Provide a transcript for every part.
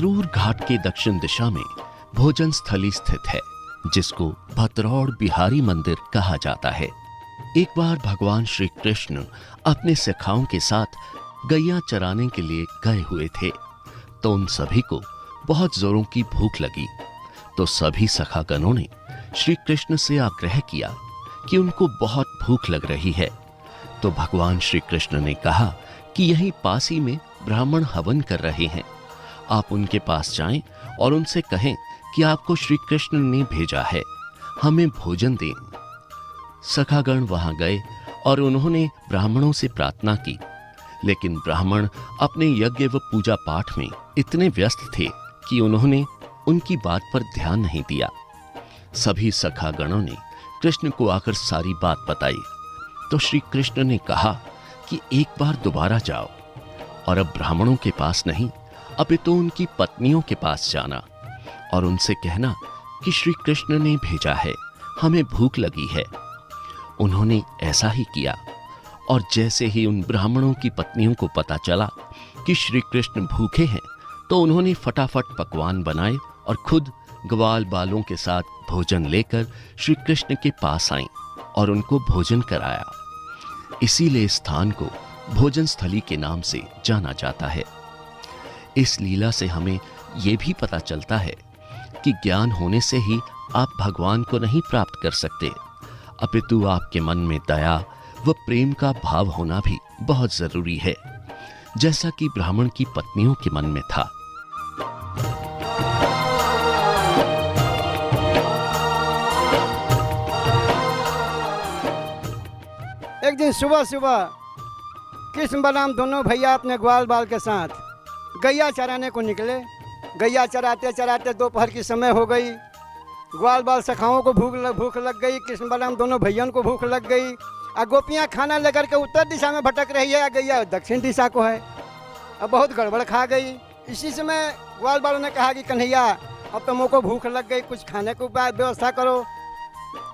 अक्रूर घाट के दक्षिण दिशा में भोजन स्थली स्थित है, जिसको भतरौड़ बिहारी मंदिर कहा जाता है। एक बार भगवान श्री कृष्ण अपने सखाओं के साथ गैया चराने के लिए गए हुए थे, तो उन सभी को बहुत जोरों की भूख लगी। तो सभी सखागणों ने श्री कृष्ण से आग्रह किया कि उनको बहुत भूख लग रही है। तो भगवान श्री कृष्ण ने कहा कि यहीं पास ही में ब्राह्मण हवन कर रहे हैं, आप उनके पास जाएं और उनसे कहें कि आपको श्री कृष्ण ने भेजा है, हमें भोजन दें। सखागण वहां गए और उन्होंने ब्राह्मणों से प्रार्थना की, लेकिन ब्राह्मण अपने यज्ञ व पूजा पाठ में इतने व्यस्त थे कि उन्होंने उनकी बात पर ध्यान नहीं दिया। सभी सखागणों ने कृष्ण को आकर सारी बात बताई, तो श्री कृष्ण ने कहा कि एक बार दोबारा जाओ और अब ब्राह्मणों के पास नहीं, अपितु उनकी पत्नियों के पास जाना और उनसे कहना कि श्री कृष्ण ने भेजा है, हमें भूख लगी है। उन्होंने ऐसा ही किया और जैसे ही उन ब्राह्मणों की पत्नियों को पता चला कि श्री कृष्ण भूखे हैं, तो उन्होंने फटाफट पकवान बनाए और खुद ग्वाल बालों के साथ भोजन लेकर श्री कृष्ण के पास आईं और उनको भोजन कराया। इसीलिए इस स्थान को भोजन स्थली के नाम से जाना जाता है। इस लीला से हमें यह भी पता चलता है कि ज्ञान होने से ही आप भगवान को नहीं प्राप्त कर सकते, अपितु आपके मन में दया व प्रेम का भाव होना भी बहुत जरूरी है, जैसा कि ब्राह्मण की पत्नियों के मन में था। एक दिन सुबह सुबह कृष्ण बलराम दोनों भैया अपने ग्वाल बाल के साथ गैया चराने को निकले। गैया चराते चराते दोपहर की समय हो गई। ग्वाल बाल सखाओं को भूख लग गई, कृष्ण बलराम दोनों भैया को भूख लग गई। और गोपियाँ खाना लेकर के उत्तर दिशा में भटक रही है, गैया दक्षिण दिशा को है। अब बहुत गड़बड़ खा गई। इसी समय ग्वाल बालों ने कहा कि कन्हैया, अब तो मुझको भूख लग गई, कुछ खाने को व्यवस्था करो।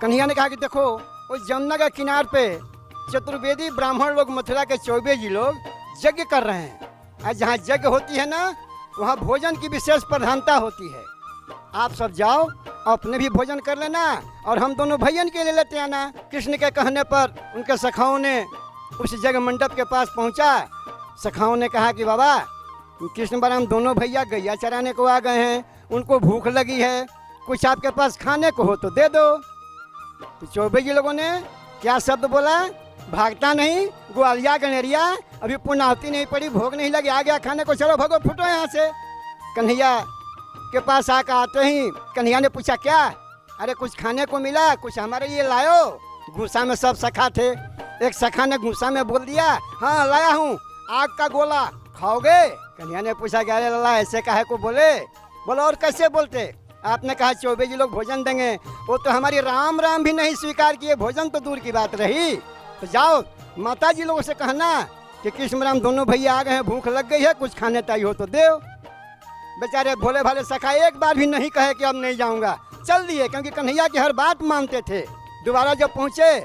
कन्हैया ने कहा कि देखो, उस जमुना के किनार पे चतुर्वेदी ब्राह्मण लोग, मथुरा के 24 जी लोग यज्ञ कर रहे हैं। और जहाँ यज्ञ होती है ना, वहाँ भोजन की विशेष प्रधानता होती है। आप सब जाओ, अपने भी भोजन कर लेना और हम दोनों भैयन के ले लेते आना। कृष्ण के कहने पर उनके सखाओं ने उस यज्ञ मंडप के पास पहुँचा। सखाओं ने कहा कि बाबा, कृष्ण बलराम दोनों भैया गैया चराने को आ गए हैं, उनको भूख लगी है, कुछ आपके पास खाने को हो तो दे दो। तो 24 जी लोगों ने क्या शब्द बोला, भागता नहीं, ग्वालिया गनेरिया, अभी पुण्याहुति नहीं पड़ी, भोग नहीं लगी, आ गया खाने को, चलो भगो फुटो यहाँ से। कन्हैया के पास आकर आते ही कन्हैया ने पूछा क्या, अरे कुछ खाने को मिला, कुछ हमारे लिए लायो। गुस्सा में सब सखा थे। एक सखा ने गुस्सा में बोल दिया, हाँ लाया हूँ, आग का गोला खाओगे। कन्हैया ने पूछा कि अरे लल्ला ऐसे काहे को बोले। बोला और कैसे बोलते, आपने कहा 24 जी लोग भोजन देंगे, वो तो हमारी राम राम भी नहीं स्वीकार किए, भोजन तो दूर की बात रही। तो जाओ माता जी लोगों से कहना कि कृष्ण बलराम दोनों भैया आ गए हैं, भूख लग गई है, कुछ खाने चाहिए हो तो दो। बेचारे भोले भाले सखा एक बार भी नहीं कहे कि अब नहीं जाऊंगा, चल दिए, क्योंकि कन्हैया की हर बात मानते थे। दोबारा जब पहुंचे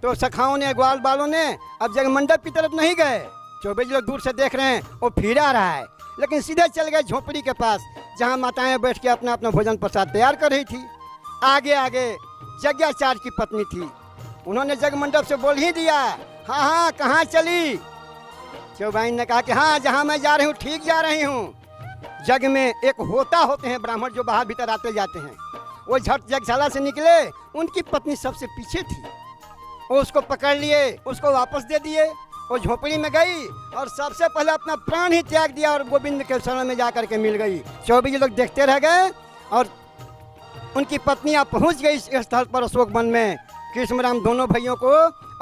तो सखाओं ने, ग्वाल बालों ने अब जग मंडप की तरफ नहीं गए। 24 लोग दूर से देख रहे हैं, वो फिर आ रहा है, लेकिन सीधे चल गए झोपड़ी के पास, जहाँ माताएं बैठ के अपना अपना भोजन प्रसाद तैयार कर रही थी। आगे आगे यज्ञाचार्य की पत्नी थी, उन्होंने जग मंडप से बोल ही दिया, हाँ हाँ कहाँ चली। चौबाइन ने कहा कि हाँ, जहाँ मैं जा रही हूँ ठीक जा रही हूँ। जग में एक होता होते हैं ब्राह्मण जो बाहर भीतर आते जाते हैं, वो झट यज्ञशाला से निकले, उनकी पत्नी सबसे पीछे थी, वो उसको पकड़ लिए, उसको वापस दे दिए। वो झोपड़ी में गई और सबसे पहले अपना प्राण ही त्याग दिया और गोविंद के शरण में जा करके मिल गई। 24 लोग देखते रह गए और उनकी पत्नियां पहुंच गई इस स्थल पर, अशोक वन में। कृष्ण बलराम दोनों भाइयों को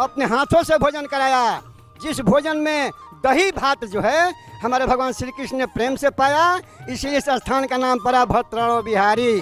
अपने हाथों से भोजन कराया, जिस भोजन में दही भात जो है हमारे भगवान श्री कृष्ण ने प्रेम से पाया, इसलिए इस स्थान का नाम पड़ा भतरौड़ बिहारी।